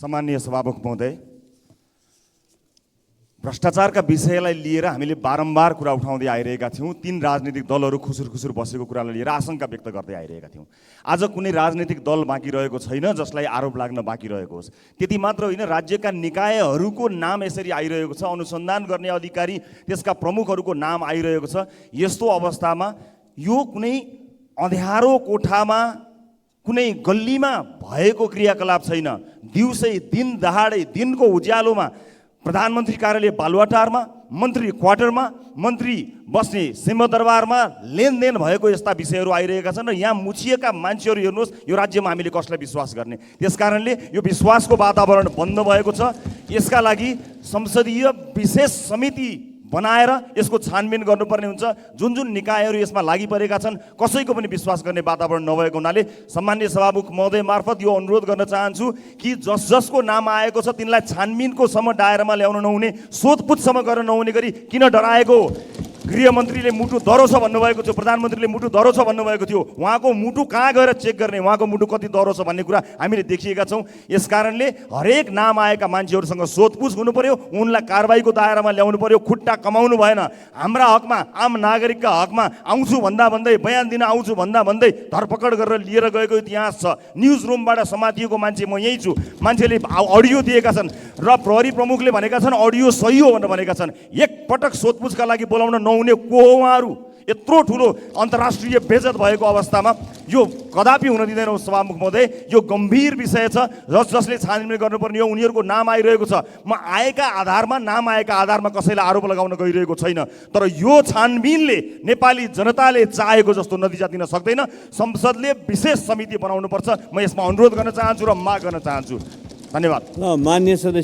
सम्माननीय सभामुख महोदय, भ्रष्टाचारका विषयलाई लिएर हामीले बारम्बार कुरा उठाउँदै आइरहेका थियौँ। तीन राजनीतिक दलहरू खुसुर बसेको कुरालाई लिएर आशंका व्यक्त गर्दै आइरहेका थियौँ। आज कुनै राजनीतिक दल बाँकी रहेको छैन जसलाई आरोप लाग्न बाँकी रहेको होस्। त्यति मात्र होइन, राज्यका निकायहरूको नाम यसरी आइरहेको छ, अनुसन्धान गर्ने अधिकारी त्यसका प्रमुखहरूको नाम आइरहेको छ। यस्तो अवस्थामा यो कुनै अँध्यारो कोठामा कुनै गल्लीमा भएको क्रियाकलाप छैन। दिउँसै दिन दहाडै दिनको उज्यालोमा प्रधानमन्त्री कार्यालय बालुवाटारमा, मन्त्री क्वार्टरमा, मन्त्री बस्ने सिंहदरबारमा लेनदेन भएको यस्ता विषयहरू आइरहेका छन् र यहाँ मुछिएका मान्छेहरू हेर्नुहोस्, यो राज्यमा हामीले कसलाई विश्वास गर्ने। त्यसकारणले यो विश्वासको वातावरण बन्द भएको छ। यसका लागि संसदीय विशेष समिति बनाएर यसको छानबिन गर्नुपर्ने हुन्छ। जुन जुन निकायहरू यसमा लागिपरेका छन् कसैको पनि विश्वास गर्ने वातावरण नभएको हुनाले सम्माननीय सभामुख महोदय मार्फत यो अनुरोध गर्न चाहन्छु कि जसको नाम आएको छ तिनलाई छानबिनको सम्म दायरामा ल्याउन नहुने, सोधपुछसम्म गर्न नहुने गरी किन डराएको। गृहमन्त्रीले मुटु दह्रो छ भन्नुभएको थियो, प्रधानमन्त्रीले मुटु दह्रो छ भन्नुभएको थियो। उहाँको मुटु कहाँ गएर चेक गर्ने, उहाँको मुटु कति दह्रो छ भन्ने कुरा हामीले देखिएका छौँ। यसकारणले हरेक नाम आएका मान्छेहरूसँग सोधपुछ हुनु पर्यो, उनलाई कारबाहीको दायरामा ल्याउनु पर्यो। खुट्टा कमाउनु भएन। हाम्रा हकमा, आम नागरिकका हकमा आउँछु भन्दा भन्दै, बयान दिन आउँछु भन्दा भन्दै धरपकड गरेर लिएर गएको इतिहास छ। न्युज रुमबाट समातिएको मान्छे म यहीँ छु। मान्छेले अडियो दिएका छन् र प्रहरी प्रमुखले भनेका छन् अडियो सही हो भनेर भनेका छन्। एकपटक सोधपुछका लागि बोलाउन नहुने को हो उहाँहरू? यत्रो ठुलो अन्तर्राष्ट्रिय बेइज्जत भएको अवस्थामा यो कदापि हुन दिँदैनौँ सभामुख महोदय। यो गम्भीर विषय छ जसले छानबिन गर्नुपर्ने हो। उनीहरूको नाम आइरहेको छ। म आएका आधारमा, नाम आएका आधारमा कसैलाई आरोप लगाउन गइरहेको छैन, तर यो छानबिनले नेपाली जनताले चाहेको जस्तो नतिजा दिन सक्दैन। संसदले विशेष समिति बनाउनुपर्छ। म यसमा अनुरोध गर्न चाहन्छु र माग गर्न चाहन्छु। धन्यवाद। मान्य सदस्य